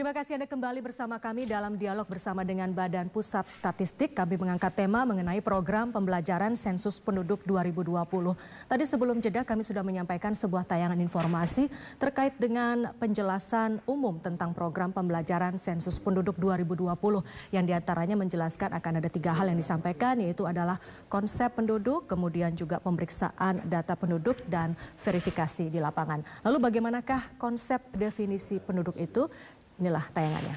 Terima kasih Anda kembali bersama kami dalam dialog bersama dengan Badan Pusat Statistik. Kami mengangkat tema mengenai program pembelajaran sensus penduduk 2020. Tadi sebelum jeda kami sudah menyampaikan sebuah tayangan informasi terkait dengan penjelasan umum tentang program pembelajaran sensus penduduk 2020. Yang diantaranya menjelaskan akan ada 3 hal yang disampaikan, yaitu adalah konsep penduduk, kemudian juga pemeriksaan data penduduk dan verifikasi di lapangan. Lalu bagaimanakah konsep definisi penduduk itu? Inilah tayangannya.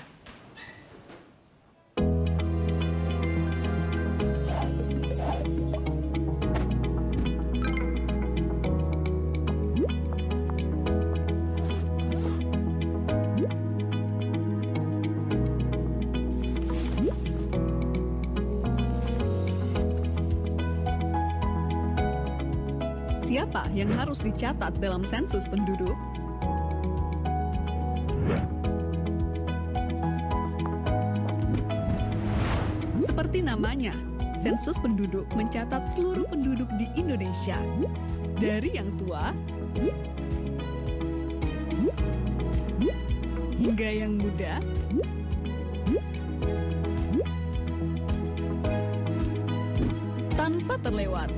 Siapa yang harus dicatat dalam sensus penduduk? Seperti namanya, sensus penduduk mencatat seluruh penduduk di Indonesia, dari yang tua hingga yang muda, tanpa terlewat.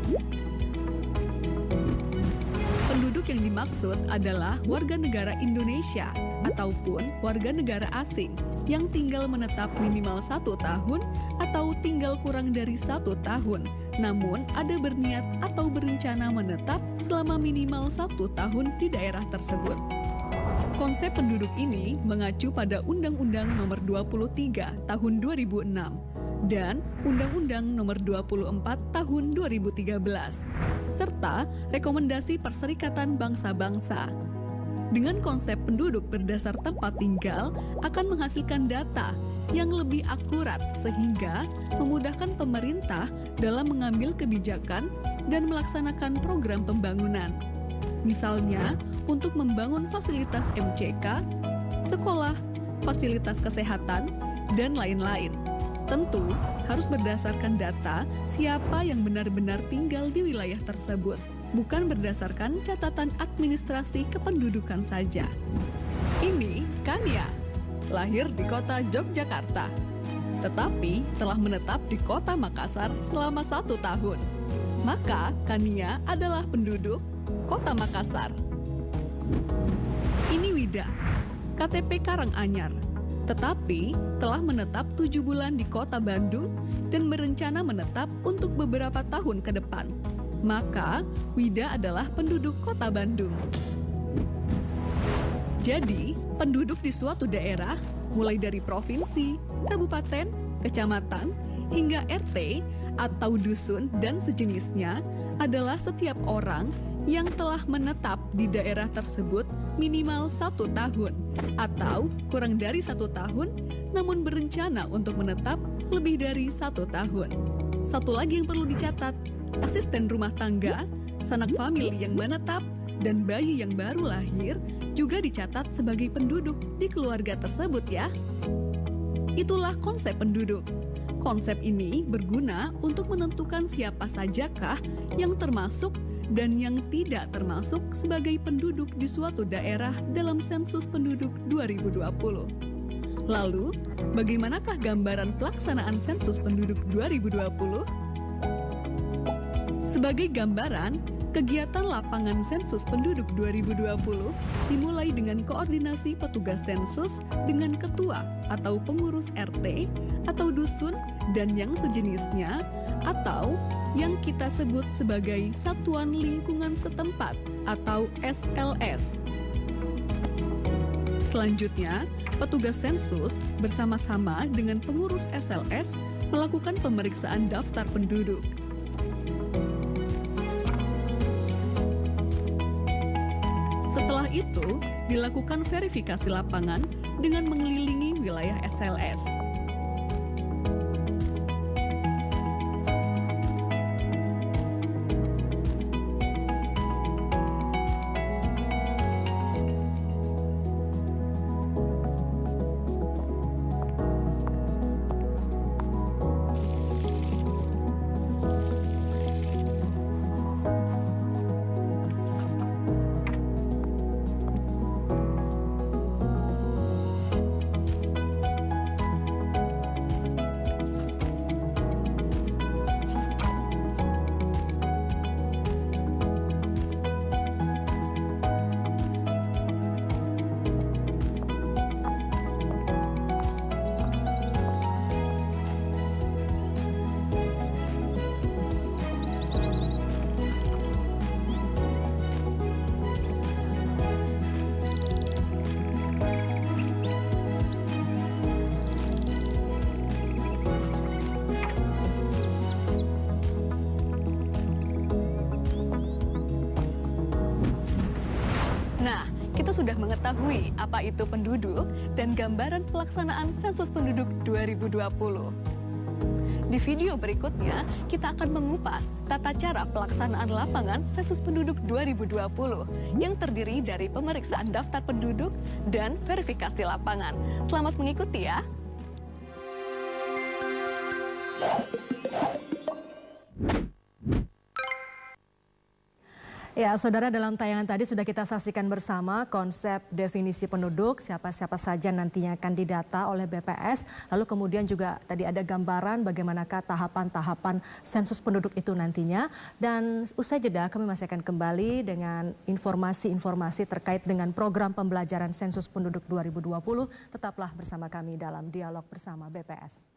Penduduk yang dimaksud adalah warga negara Indonesia ataupun warga negara asing yang tinggal menetap minimal 1 tahun atau tinggal kurang dari 1 tahun, namun ada berniat atau berencana menetap selama minimal 1 tahun di daerah tersebut. Konsep penduduk ini mengacu pada Undang-Undang Nomor 23 Tahun 2006 dan Undang-Undang Nomor 24 Tahun 2013, serta Rekomendasi Perserikatan Bangsa-Bangsa. Dengan konsep penduduk berdasar tempat tinggal akan menghasilkan data yang lebih akurat sehingga memudahkan pemerintah dalam mengambil kebijakan dan melaksanakan program pembangunan. Misalnya, untuk membangun fasilitas MCK, sekolah, fasilitas kesehatan, dan lain-lain. Tentu harus berdasarkan data siapa yang benar-benar tinggal di wilayah tersebut, bukan berdasarkan catatan administrasi kependudukan saja. Ini Kania, lahir di kota Yogyakarta, tetapi telah menetap di kota Makassar selama 1 tahun. Maka Kania adalah penduduk kota Makassar. Ini Wida, KTP Karanganyar, tetapi telah menetap 7 bulan di kota Bandung dan berencana menetap untuk beberapa tahun ke depan. Maka, Wida adalah penduduk kota Bandung. Jadi, penduduk di suatu daerah, mulai dari provinsi, kabupaten, kecamatan, hingga RT atau dusun dan sejenisnya, adalah setiap orang yang telah menetap di daerah tersebut minimal 1 tahun, atau kurang dari 1 tahun, namun berencana untuk menetap lebih dari 1 tahun. Satu lagi yang perlu dicatat, asisten rumah tangga, sanak famili yang menetap, dan bayi yang baru lahir juga dicatat sebagai penduduk di keluarga tersebut ya. Itulah konsep penduduk. Konsep ini berguna untuk menentukan siapa sajakah yang termasuk dan yang tidak termasuk sebagai penduduk di suatu daerah dalam sensus penduduk 2020. Lalu, bagaimanakah gambaran pelaksanaan sensus penduduk 2020? Sebagai gambaran, kegiatan lapangan sensus penduduk 2020 dimulai dengan koordinasi petugas sensus dengan ketua atau pengurus RT atau dusun dan yang sejenisnya, atau yang kita sebut sebagai Satuan Lingkungan Setempat atau SLS. Selanjutnya, petugas sensus bersama-sama dengan pengurus SLS melakukan pemeriksaan daftar penduduk. Setelah itu, dilakukan verifikasi lapangan dengan mengelilingi wilayah SLS. Nah, kita sudah mengetahui apa itu penduduk dan gambaran pelaksanaan sensus penduduk 2020. Di video berikutnya, kita akan mengupas tata cara pelaksanaan lapangan sensus penduduk 2020 yang terdiri dari pemeriksaan daftar penduduk dan verifikasi lapangan. Selamat mengikuti ya! Ya, saudara, dalam tayangan tadi sudah kita saksikan bersama konsep definisi penduduk, siapa-siapa saja nantinya akan didata oleh BPS. Lalu kemudian juga tadi ada gambaran bagaimanakah tahapan-tahapan sensus penduduk itu nantinya. Dan usai jeda kami masih akan kembali dengan informasi-informasi terkait dengan program pembelajaran sensus penduduk 2020. Tetaplah bersama kami dalam dialog bersama BPS.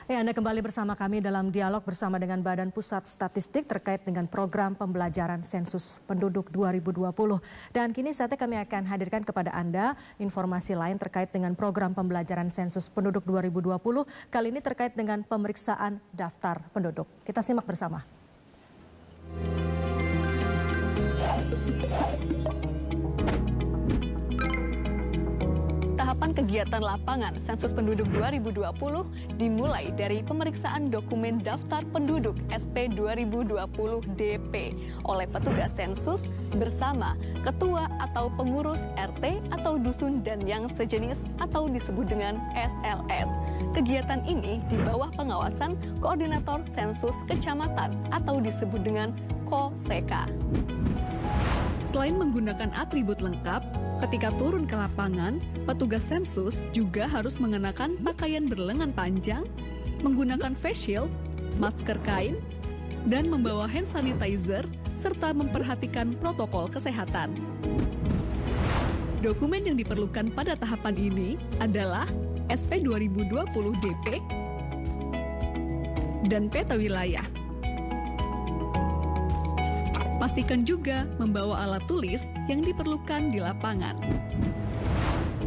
Ya, Anda kembali bersama kami dalam dialog bersama dengan Badan Pusat Statistik terkait dengan program pembelajaran sensus penduduk 2020. Dan kini saatnya kami akan hadirkan kepada Anda informasi lain terkait dengan program pembelajaran sensus penduduk 2020. Kali ini terkait dengan pemeriksaan daftar penduduk. Kita simak bersama. Tahapan kegiatan lapangan sensus penduduk 2020 dimulai dari pemeriksaan dokumen daftar penduduk SP 2020 DP oleh petugas sensus bersama ketua atau pengurus RT atau dusun dan yang sejenis atau disebut dengan SLS. Kegiatan ini di bawah pengawasan koordinator sensus kecamatan atau disebut dengan KOSEKA. Selain menggunakan atribut lengkap, ketika turun ke lapangan, petugas sensus juga harus mengenakan pakaian berlengan panjang, menggunakan face shield, masker kain, dan membawa hand sanitizer, serta memperhatikan protokol kesehatan. Dokumen yang diperlukan pada tahapan ini adalah SP 2020 DP dan peta wilayah. Pastikan juga membawa alat tulis yang diperlukan di lapangan.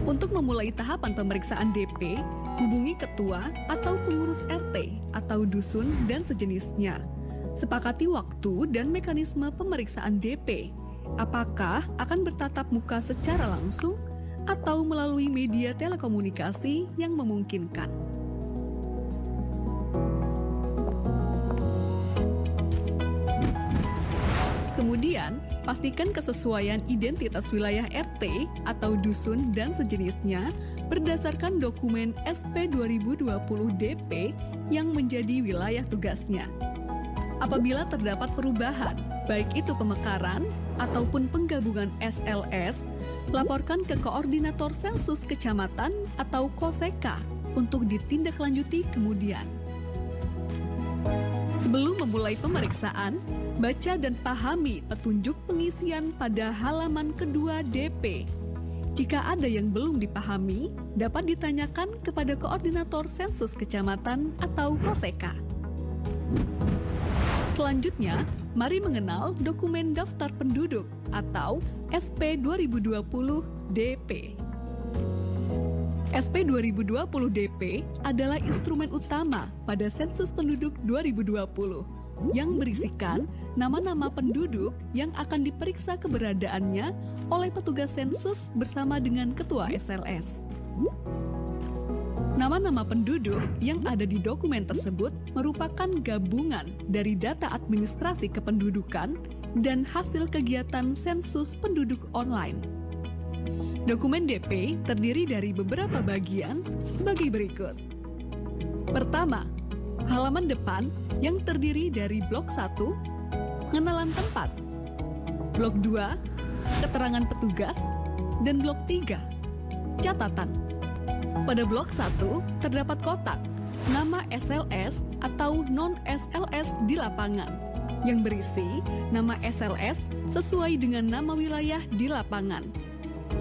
Untuk memulai tahapan pemeriksaan DP, hubungi ketua atau pengurus RT atau dusun dan sejenisnya. Sepakati waktu dan mekanisme pemeriksaan DP. Apakah akan bertatap muka secara langsung atau melalui media telekomunikasi yang memungkinkan. Kemudian, pastikan kesesuaian identitas wilayah RT atau dusun dan sejenisnya berdasarkan dokumen SP 2020 DP yang menjadi wilayah tugasnya. Apabila terdapat perubahan, baik itu pemekaran ataupun penggabungan SLS, laporkan ke Koordinator Sensus Kecamatan atau KOSEKA untuk ditindaklanjuti kemudian. Sebelum memulai pemeriksaan, baca dan pahami petunjuk pengisian pada halaman kedua DP. Jika ada yang belum dipahami, dapat ditanyakan kepada Koordinator Sensus Kecamatan atau KOSEKA. Selanjutnya, mari mengenal dokumen daftar penduduk atau SP 2020 DP. SP 2020 DP adalah instrumen utama pada sensus penduduk 2020 yang berisikan nama-nama penduduk yang akan diperiksa keberadaannya oleh petugas sensus bersama dengan ketua SLS. Nama-nama penduduk yang ada di dokumen tersebut merupakan gabungan dari data administrasi kependudukan dan hasil kegiatan sensus penduduk online. Dokumen DP terdiri dari beberapa bagian sebagai berikut. Pertama, halaman depan yang terdiri dari blok 1, pengenalan tempat, blok 2, keterangan petugas, dan blok 3, catatan. Pada blok 1 terdapat kotak nama SLS atau non-SLS di lapangan yang berisi nama SLS sesuai dengan nama wilayah di lapangan.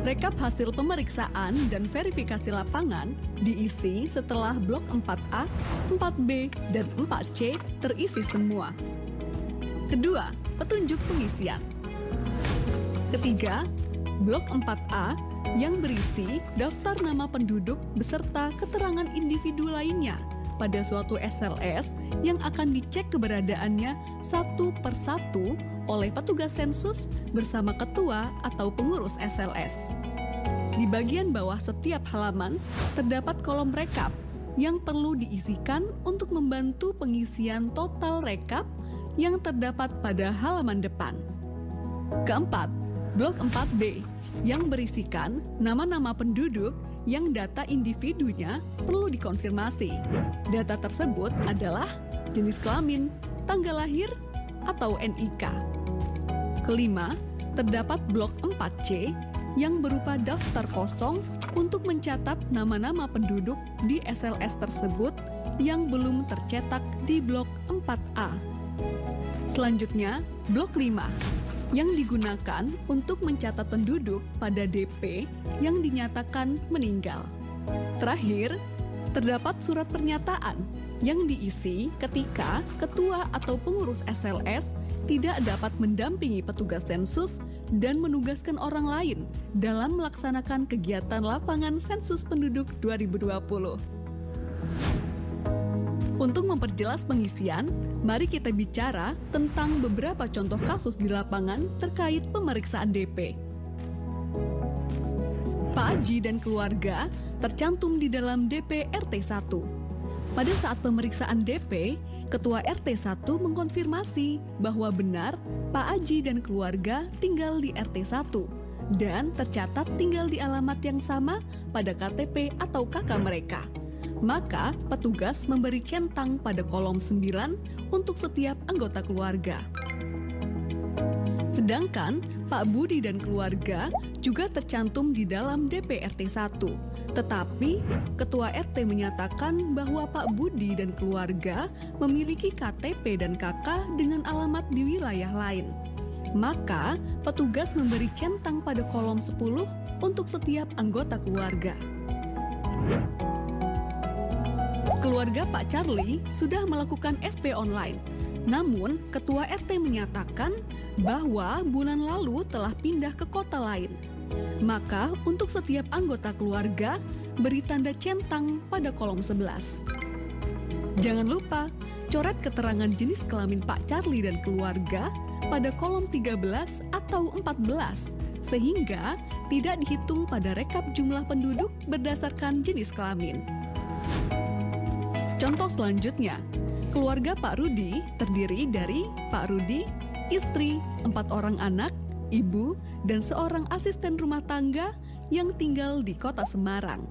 Rekap hasil pemeriksaan dan verifikasi lapangan diisi setelah blok 4A, 4B, dan 4C terisi semua. Kedua, petunjuk pengisian. Ketiga, blok 4A yang berisi daftar nama penduduk beserta keterangan individu lainnya pada suatu SLS yang akan dicek keberadaannya satu persatu oleh petugas sensus bersama ketua atau pengurus SLS. Di bagian bawah setiap halaman terdapat kolom rekap yang perlu diisikan untuk membantu pengisian total rekap yang terdapat pada halaman depan. Keempat, blok 4B yang berisikan nama-nama penduduk yang data individunya perlu dikonfirmasi. Data tersebut adalah jenis kelamin, tanggal lahir, atau NIK. Kelima, terdapat blok 4C yang berupa daftar kosong untuk mencatat nama-nama penduduk di SLS tersebut yang belum tercetak di blok 4A. Selanjutnya, blok 5 yang digunakan untuk mencatat penduduk pada DP yang dinyatakan meninggal. Terakhir, terdapat surat pernyataan yang diisi ketika ketua atau pengurus SLS tidak dapat mendampingi petugas sensus dan menugaskan orang lain dalam melaksanakan kegiatan lapangan sensus penduduk 2020. Untuk memperjelas pengisian, mari kita bicara tentang beberapa contoh kasus di lapangan terkait pemeriksaan DP. Pak Aji dan keluarga tercantum di dalam DP RT 1. Pada saat pemeriksaan DP, Ketua RT 1 mengkonfirmasi bahwa benar Pak Aji dan keluarga tinggal di RT 1 dan tercatat tinggal di alamat yang sama pada KTP atau KK mereka. Maka petugas memberi centang pada kolom 9 untuk setiap anggota keluarga. Sedangkan Pak Budi dan keluarga juga tercantum di dalam DP RT 1. Tetapi Ketua RT menyatakan bahwa Pak Budi dan keluarga memiliki KTP dan KK dengan alamat di wilayah lain. Maka petugas memberi centang pada kolom 10 untuk setiap anggota keluarga. Keluarga Pak Charlie sudah melakukan SP online. Namun, Ketua RT menyatakan bahwa bulan lalu telah pindah ke kota lain. Maka, untuk setiap anggota keluarga, beri tanda centang pada kolom 11. Jangan lupa, coret keterangan jenis kelamin Pak Charlie dan keluarga pada kolom 13 atau 14, sehingga tidak dihitung pada rekap jumlah penduduk berdasarkan jenis kelamin. Contoh selanjutnya, keluarga Pak Rudi terdiri dari Pak Rudi, istri, 4 orang anak, ibu, dan seorang asisten rumah tangga yang tinggal di kota Semarang.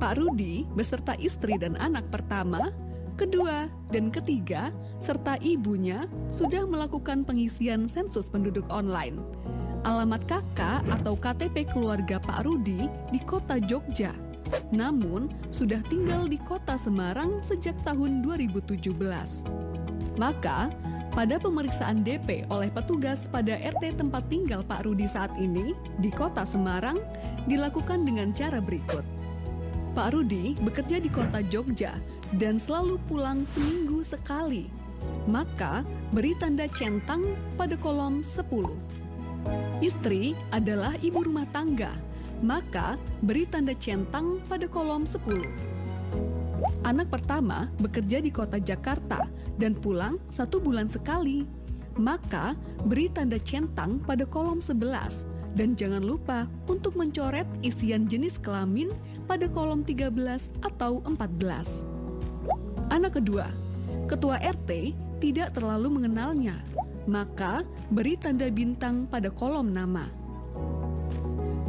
Pak Rudi beserta istri dan anak pertama, kedua, dan ketiga, serta ibunya sudah melakukan pengisian sensus penduduk online. Alamat KK atau KTP keluarga Pak Rudi di kota Jogja. Namun, sudah tinggal di kota Semarang sejak tahun 2017. Maka, pada pemeriksaan DP oleh petugas pada RT tempat tinggal Pak Rudi saat ini di kota Semarang dilakukan dengan cara berikut. Pak Rudi bekerja di kota Jogja dan selalu pulang seminggu sekali. Maka, beri tanda centang pada kolom 10. Istri adalah ibu rumah tangga. Maka, beri tanda centang pada kolom 10. Anak pertama bekerja di kota Jakarta dan pulang 1 bulan sekali. Maka, beri tanda centang pada kolom 11. Dan jangan lupa untuk mencoret isian jenis kelamin pada kolom 13 atau 14. Anak kedua, Ketua RT tidak terlalu mengenalnya. Maka, beri tanda bintang pada kolom nama.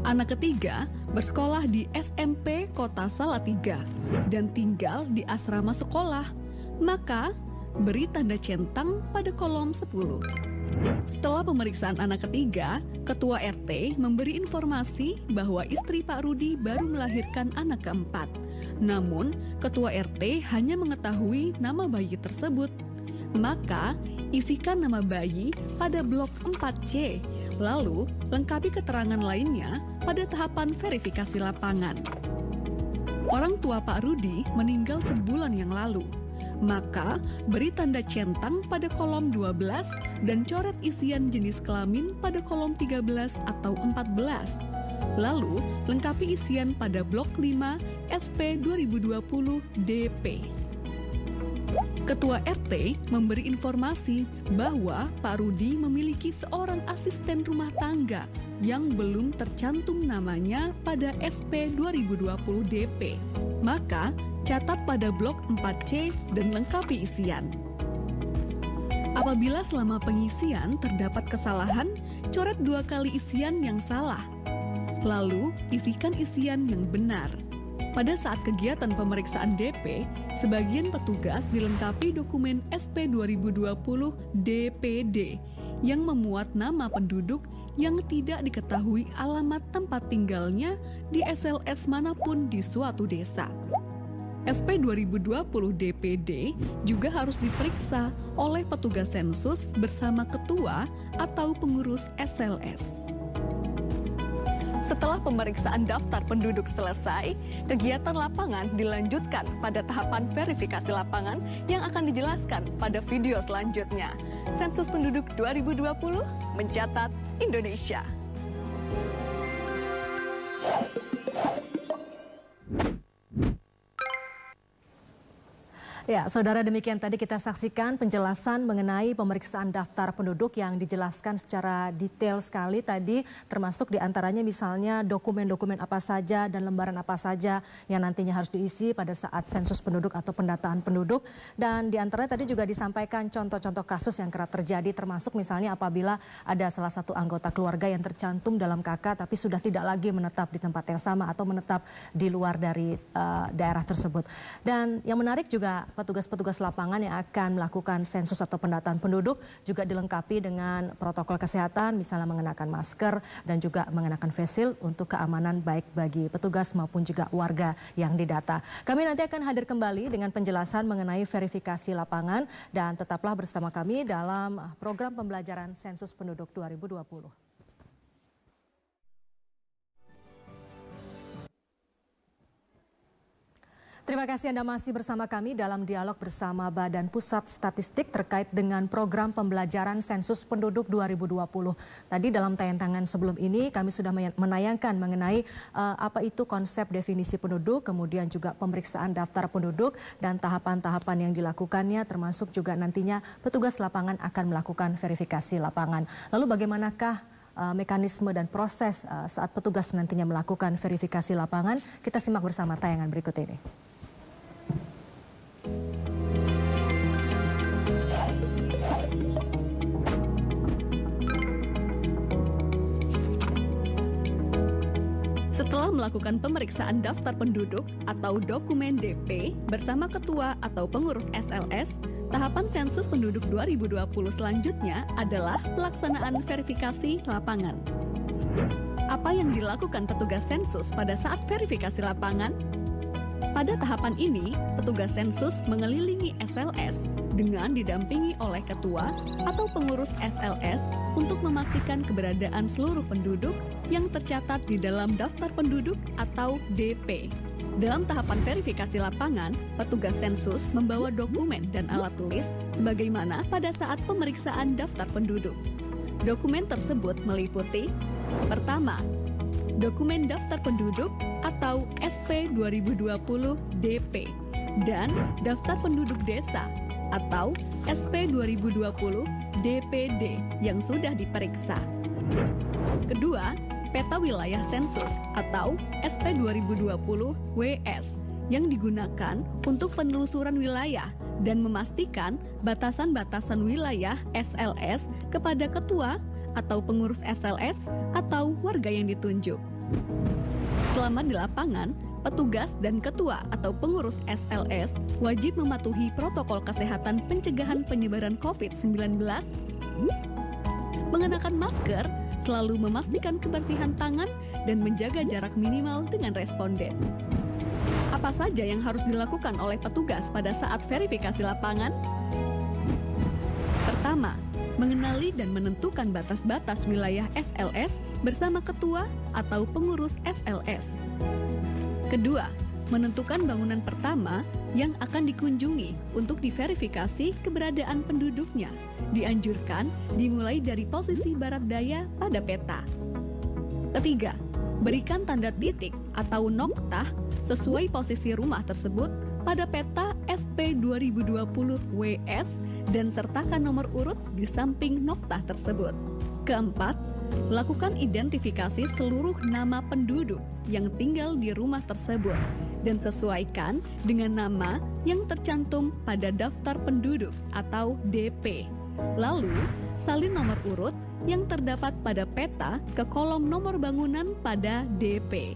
Anak ketiga bersekolah di SMP Kota Salatiga dan tinggal di asrama sekolah, maka beri tanda centang pada kolom 10. Setelah pemeriksaan anak ketiga, Ketua RT memberi informasi bahwa istri Pak Rudi baru melahirkan anak keempat. Namun, Ketua RT hanya mengetahui nama bayi tersebut. Maka, isikan nama bayi pada blok 4C, lalu lengkapi keterangan lainnya pada tahapan verifikasi lapangan. Orang tua Pak Rudi meninggal sebulan yang lalu, maka beri tanda centang pada kolom 12 dan coret isian jenis kelamin pada kolom 13 atau 14. Lalu lengkapi isian pada blok 5 SP 2020 DP. Ketua RT memberi informasi bahwa Pak Rudi memiliki seorang asisten rumah tangga yang belum tercantum namanya pada SP 2020 DP. Maka, catat pada blok 4C dan lengkapi isian. Apabila selama pengisian terdapat kesalahan, coret 2 kali isian yang salah. Lalu, isikan isian yang benar. Pada saat kegiatan pemeriksaan DP, sebagian petugas dilengkapi dokumen SP 2020 DPD yang memuat nama penduduk yang tidak diketahui alamat tempat tinggalnya di SLS manapun di suatu desa. SP 2020 DPD juga harus diperiksa oleh petugas sensus bersama ketua atau pengurus SLS. Setelah pemeriksaan daftar penduduk selesai, kegiatan lapangan dilanjutkan pada tahapan verifikasi lapangan yang akan dijelaskan pada video selanjutnya. Sensus Penduduk 2020 mencatat Indonesia. Ya, saudara, demikian tadi kita saksikan penjelasan mengenai pemeriksaan daftar penduduk yang dijelaskan secara detail sekali tadi, termasuk diantaranya misalnya dokumen-dokumen apa saja dan lembaran apa saja yang nantinya harus diisi pada saat sensus penduduk atau pendataan penduduk. Dan diantaranya tadi juga disampaikan contoh-contoh kasus yang kerap terjadi, termasuk misalnya apabila ada salah satu anggota keluarga yang tercantum dalam KK tapi sudah tidak lagi menetap di tempat yang sama atau menetap di luar dari daerah tersebut. Dan yang menarik juga petugas-petugas lapangan yang akan melakukan sensus atau pendataan penduduk juga dilengkapi dengan protokol kesehatan, misalnya mengenakan masker dan juga mengenakan face shield untuk keamanan baik bagi petugas maupun juga warga yang didata. Kami nanti akan hadir kembali dengan penjelasan mengenai verifikasi lapangan dan tetaplah bersama kami dalam program pembelajaran Sensus Penduduk 2020. Terima kasih Anda masih bersama kami dalam dialog bersama Badan Pusat Statistik terkait dengan program pembelajaran Sensus Penduduk 2020. Tadi dalam tayangan sebelum ini kami sudah menayangkan mengenai apa itu konsep definisi penduduk, kemudian juga pemeriksaan daftar penduduk dan tahapan-tahapan yang dilakukannya, termasuk juga nantinya petugas lapangan akan melakukan verifikasi lapangan. Lalu bagaimanakah mekanisme dan proses saat petugas nantinya melakukan verifikasi lapangan? Kita simak bersama tayangan berikut ini. Setelah melakukan pemeriksaan daftar penduduk atau dokumen DP bersama ketua atau pengurus SLS, tahapan sensus penduduk 2020 selanjutnya adalah pelaksanaan verifikasi lapangan. Apa yang dilakukan petugas sensus pada saat verifikasi lapangan? Pada tahapan ini, petugas sensus mengelilingi SLS dengan didampingi oleh ketua atau pengurus SLS untuk memastikan keberadaan seluruh penduduk yang tercatat di dalam daftar penduduk atau DP. Dalam tahapan verifikasi lapangan, petugas sensus membawa dokumen dan alat tulis sebagaimana pada saat pemeriksaan daftar penduduk. Dokumen tersebut meliputi: pertama, dokumen daftar penduduk atau SP 2020 DP dan daftar penduduk desa atau SP 2020 DPD yang sudah diperiksa. Kedua, peta wilayah sensus atau SP 2020 WS yang digunakan untuk penelusuran wilayah dan memastikan batasan-batasan wilayah SLS kepada ketua atau pengurus SLS atau warga yang ditunjuk. Selama di lapangan, petugas dan ketua atau pengurus SLS wajib mematuhi protokol kesehatan pencegahan penyebaran COVID-19, mengenakan masker, selalu memastikan kebersihan tangan, dan menjaga jarak minimal dengan responden. Apa saja yang harus dilakukan oleh petugas pada saat verifikasi lapangan? Pertama, mengenali dan menentukan batas-batas wilayah SLS bersama ketua atau pengurus SLS. Kedua, menentukan bangunan pertama yang akan dikunjungi untuk diverifikasi keberadaan penduduknya. Dianjurkan dimulai dari posisi barat daya pada peta. Ketiga, berikan tanda titik atau noktah sesuai posisi rumah tersebut pada peta SP 2020 WS dan sertakan nomor urut di samping noktah tersebut. Keempat, lakukan identifikasi seluruh nama penduduk yang tinggal di rumah tersebut dan sesuaikan dengan nama yang tercantum pada daftar penduduk atau DP. Lalu, salin nomor urut yang terdapat pada peta ke kolom nomor bangunan pada DP.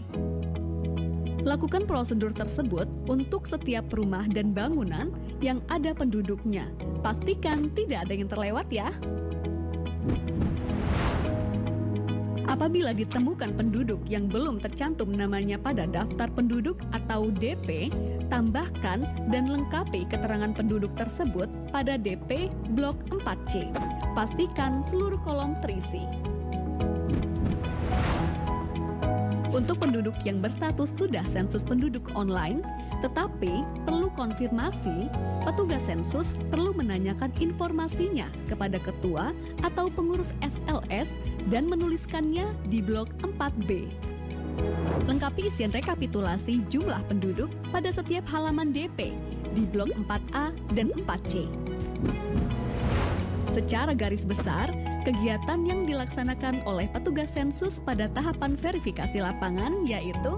Lakukan prosedur tersebut untuk setiap rumah dan bangunan yang ada penduduknya. Pastikan tidak ada yang terlewat ya. Apabila ditemukan penduduk yang belum tercantum namanya pada daftar penduduk atau DP, tambahkan dan lengkapi keterangan penduduk tersebut pada DP Blok 4C. Pastikan seluruh kolom terisi. Untuk penduduk yang berstatus sudah sensus penduduk online, tetapi perlu konfirmasi, petugas sensus perlu menanyakan informasinya kepada ketua atau pengurus SLS dan menuliskannya di blok 4B. Lengkapi isian rekapitulasi jumlah penduduk pada setiap halaman DP di blok 4A dan 4C. Secara garis besar, kegiatan yang dilaksanakan oleh petugas sensus pada tahapan verifikasi lapangan yaitu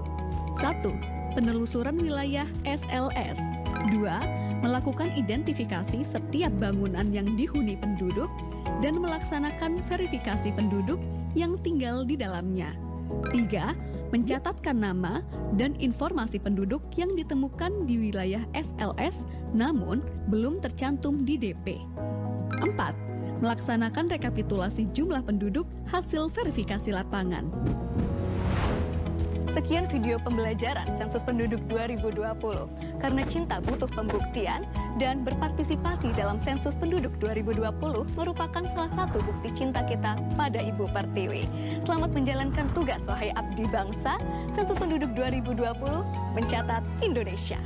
1. Penelusuran wilayah SLS. 2. Melakukan identifikasi setiap bangunan yang dihuni penduduk dan melaksanakan verifikasi penduduk yang tinggal di dalamnya. 3. Mencatatkan nama dan informasi penduduk yang ditemukan di wilayah SLS namun belum tercantum di DP. 4. Melaksanakan rekapitulasi jumlah penduduk hasil verifikasi lapangan. Sekian video pembelajaran Sensus Penduduk 2020. Karena cinta butuh pembuktian dan berpartisipasi dalam Sensus Penduduk 2020 merupakan salah satu bukti cinta kita pada Ibu Pertiwi. Selamat menjalankan tugas wahai abdi bangsa. Sensus Penduduk 2020 mencatat Indonesia.